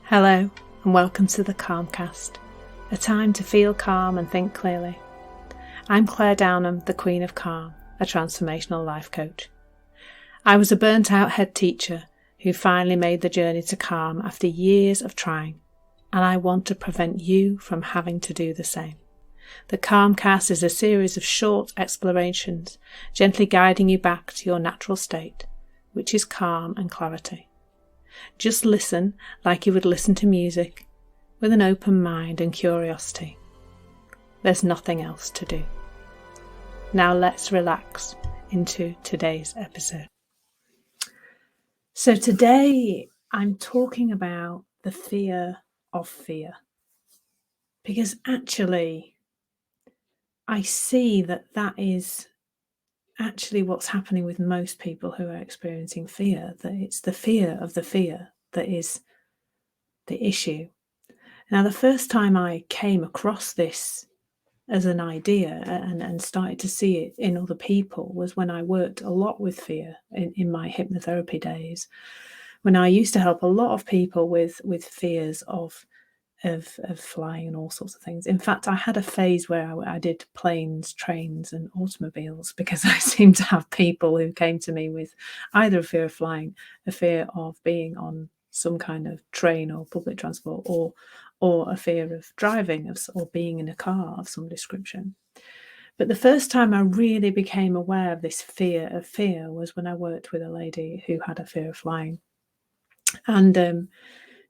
Hello and welcome to the Calmcast, a time to feel calm and think clearly. I'm Claire Downham, the Queen of Calm, a transformational life coach. I was a burnt out head teacher who finally made the journey to calm after years of trying, and I want to prevent you from having to do the same. The Calmcast is a series of short explorations, gently guiding you back to your natural state, which is calm and clarity. Just listen like you would listen to music, with an open mind and curiosity. There's nothing else to do. Now let's relax into today's episode. So today I'm talking about the fear of fear. Because actually, I see that is actually what's happening with most people who are experiencing fear, that it's the fear of the fear that is the issue. Now, the first time I came across this as an idea and started to see it in other people was when I worked a lot with fear in my hypnotherapy days, when I used to help a lot of people with fears of flying and all sorts of things. In fact, I had a phase where I did planes, trains and automobiles because I seemed to have people who came to me with either a fear of flying, a fear of being on some kind of train or public transport, or a fear of driving or being in a car of some description. But the first time I really became aware of this fear of fear was when I worked with a lady who had a fear of flying. And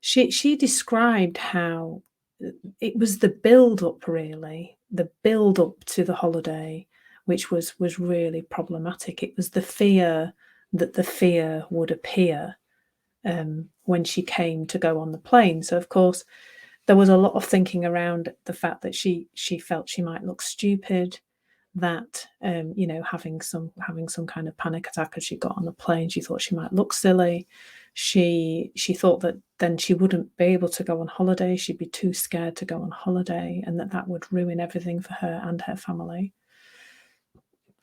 she described how it was the build-up, really, the build-up to the holiday, which was really problematic. It was the fear that the fear would appear when she came to go on the plane. So, of course, there was a lot of thinking around the fact that she felt she might look stupid, that having some kind of panic attack as she got on the plane, she thought she might look silly. She thought that then she wouldn't be able to go on holiday. She'd be too scared to go on holiday, and that would ruin everything for her and her family.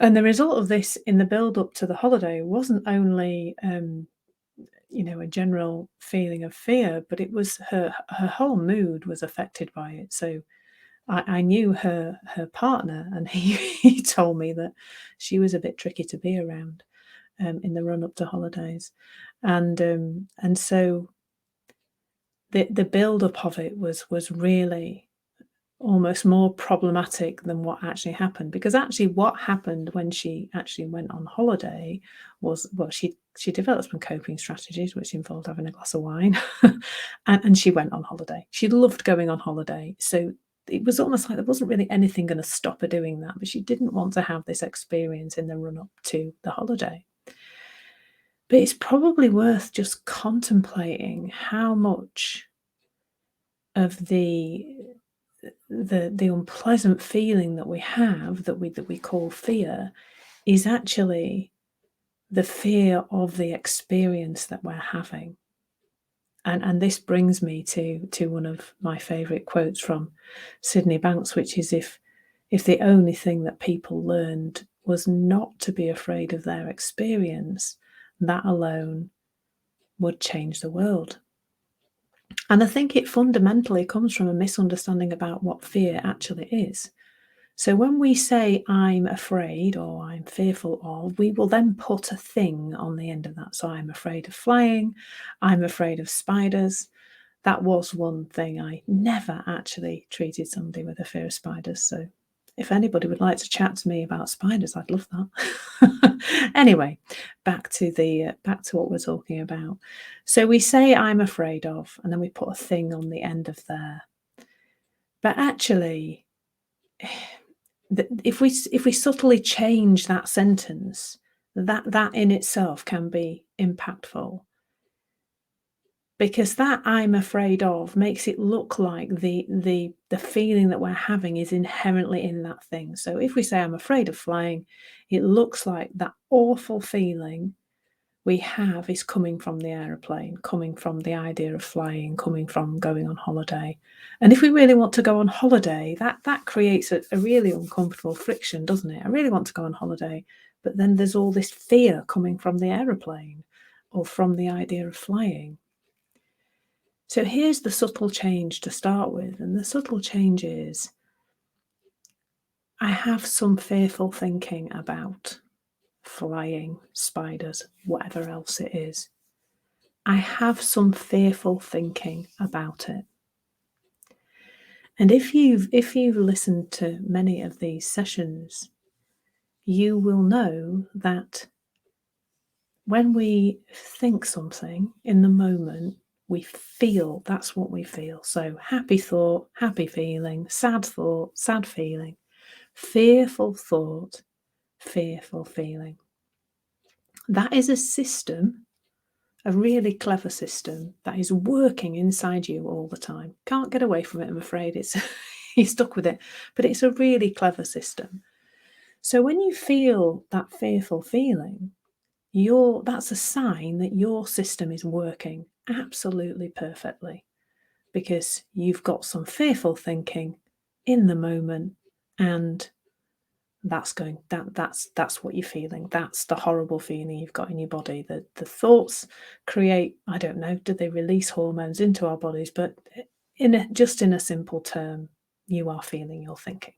And the result of this in the build up to the holiday wasn't only a general feeling of fear, but it was her whole mood was affected by it. So I knew her partner, and he told me that she was a bit tricky to be around in the run up to holidays, and so the build up of it was really almost more problematic than what actually happened. Because actually what happened when she actually went on holiday was, well, she developed some coping strategies which involved having a glass of wine and she went on holiday. She loved going on holiday, so it was almost like there wasn't really anything going to stop her doing that, but she didn't want to have this experience in the run up to the holiday. But it's probably worth just contemplating how much of the unpleasant feeling that we have, that we call fear, is actually the fear of the experience that we're having. And this brings me to one of my favourite quotes from Sydney Banks, which is, if the only thing that people learned was not to be afraid of their experience, that alone would change the world. And I think it fundamentally comes from a misunderstanding about what fear actually is. So when we say I'm afraid or I'm fearful of, we will then put a thing on the end of that. So I'm afraid of flying, I'm afraid of spiders. That was one thing. I never actually treated somebody with a fear of spiders. So if anybody would like to chat to me about spiders, I'd love that. Anyway, back to what we're talking about. So we say I'm afraid of, and then we put a thing on the end of there. But actually, if we subtly change that sentence, that in itself can be impactful. Because that I'm afraid of makes it look like the feeling that we're having is inherently in that thing. So if we say I'm afraid of flying, it looks like that awful feeling we have is coming from the aeroplane, coming from the idea of flying, coming from going on holiday. And if we really want to go on holiday, that creates a really uncomfortable friction, doesn't it? I really want to go on holiday, but then there's all this fear coming from the aeroplane or from the idea of flying. So here's the subtle change to start with. And the subtle change is I have some fearful thinking about flying, spiders, whatever else it is. I have some fearful thinking about it. And if you've listened to many of these sessions, you will know that when we think something in the moment, we feel, that's what we feel. So happy thought, happy feeling, sad thought, sad feeling, fearful thought, fearful feeling. That is a system, a really clever system that is working inside you all the time. Can't get away from it, I'm afraid. It's you're stuck with it, but it's a really clever system. So when you feel that fearful feeling, that's a sign that your system is working absolutely perfectly, because you've got some fearful thinking in the moment, and that's what you're feeling. That's the horrible feeling you've got in your body. The thoughts create, I don't know, do they release hormones into our bodies? But in a simple term, you are feeling your thinking.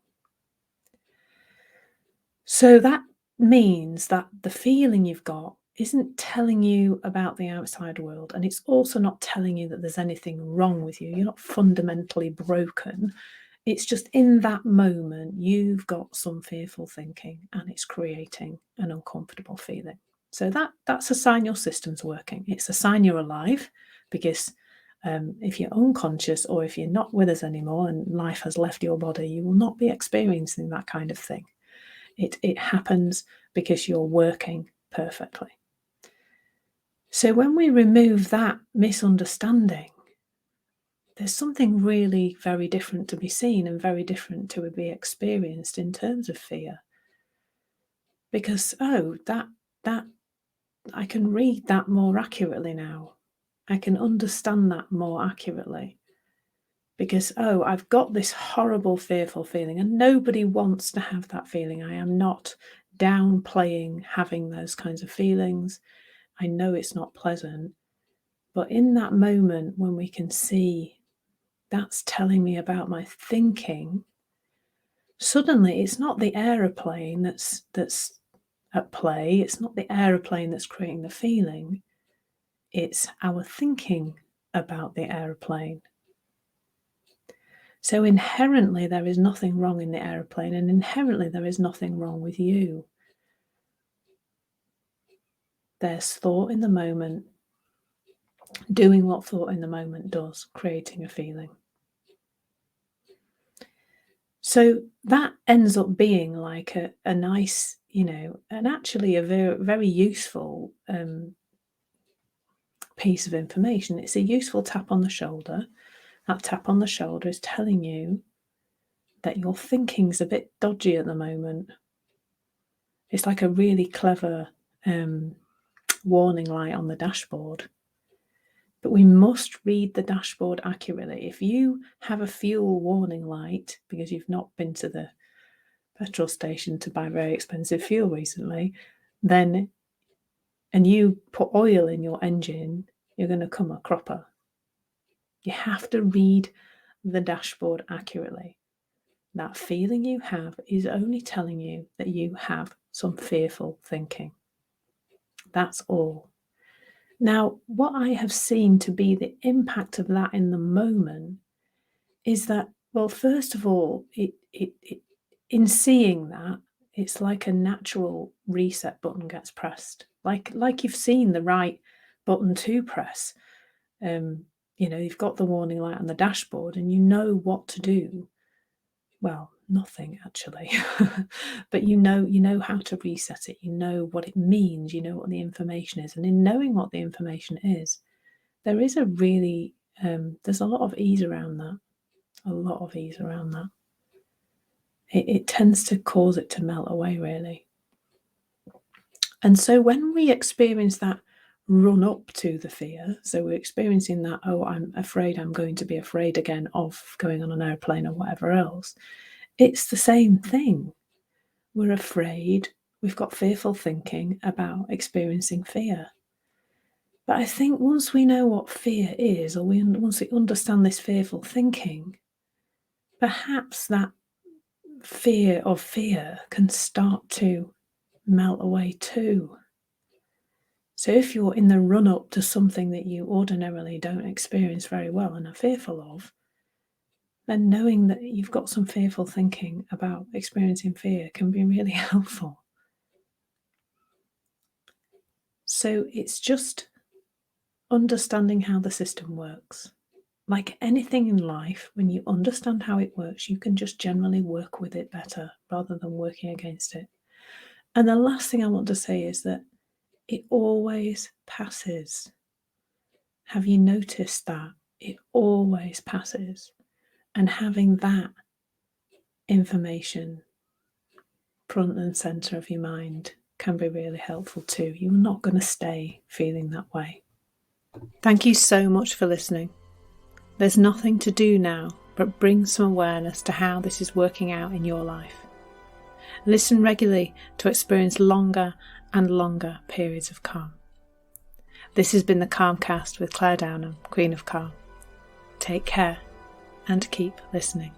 So that means that the feeling you've got isn't telling you about the outside world, and it's also not telling you that there's anything wrong with you. You're not fundamentally broken. It's just in that moment you've got some fearful thinking and it's creating an uncomfortable feeling. So that's a sign your system's working. It's a sign you're alive, because if you're unconscious, or if you're not with us anymore and life has left your body, you will not be experiencing that kind of thing. It happens because you're working perfectly. So when we remove that misunderstanding, there's something really very different to be seen and very different to be experienced in terms of fear. Because, that I can read that more accurately now. I can understand that more accurately. Because, I've got this horrible, fearful feeling, and nobody wants to have that feeling. I am not downplaying having those kinds of feelings. I know it's not pleasant. But in that moment, when we can see that's telling me about my thinking, suddenly it's not the aeroplane that's at play. It's not the aeroplane that's creating the feeling. It's our thinking about the aeroplane. So inherently, there is nothing wrong in the aeroplane, and inherently, there is nothing wrong with you. There's thought in the moment, doing what thought in the moment does, creating a feeling. So that ends up being like a nice, and actually a very, very useful piece of information. It's a useful tap on the shoulder. That tap on the shoulder is telling you that your thinking's a bit dodgy at the moment. It's like a really clever warning light on the dashboard. But we must read the dashboard accurately. If you have a fuel warning light because you've not been to the petrol station to buy very expensive fuel recently, and you put oil in your engine, you're going to come a cropper. You have to read the dashboard accurately. That feeling you have is only telling you that you have some fearful thinking. That's all. Now, what I have seen to be the impact of that in the moment is that, well, first of all, in seeing that, it's like a natural reset button gets pressed. Like you've seen the right button to press. You've got the warning light on the dashboard and you know what to do. Well, nothing actually, but you know how to reset it. You know what it means. You know what the information is, and in knowing what the information is, there is a really there's a lot of ease around that. A lot of ease around that. It tends to cause it to melt away, really. And so when we experience that run up to the fear, so we're experiencing that, I'm afraid I'm going to be afraid again of going on an airplane or whatever else, it's the same thing. We're afraid, we've got fearful thinking about experiencing fear. But I think once we know what fear is, or once we understand this fearful thinking, perhaps that fear of fear can start to melt away too. So if you're in the run-up to something that you ordinarily don't experience very well and are fearful of, then knowing that you've got some fearful thinking about experiencing fear can be really helpful. So it's just understanding how the system works. Like anything in life, when you understand how it works, you can just generally work with it better rather than working against it. And the last thing I want to say is that it always passes. Have you noticed that? It always passes. And having that information front and centre of your mind can be really helpful too. You're not going to stay feeling that way. Thank you so much for listening. There's nothing to do now but bring some awareness to how this is working out in your life. Listen regularly to experience longer and longer periods of calm. This has been the Calmcast with Claire Downham, Queen of Calm. Take care and keep listening.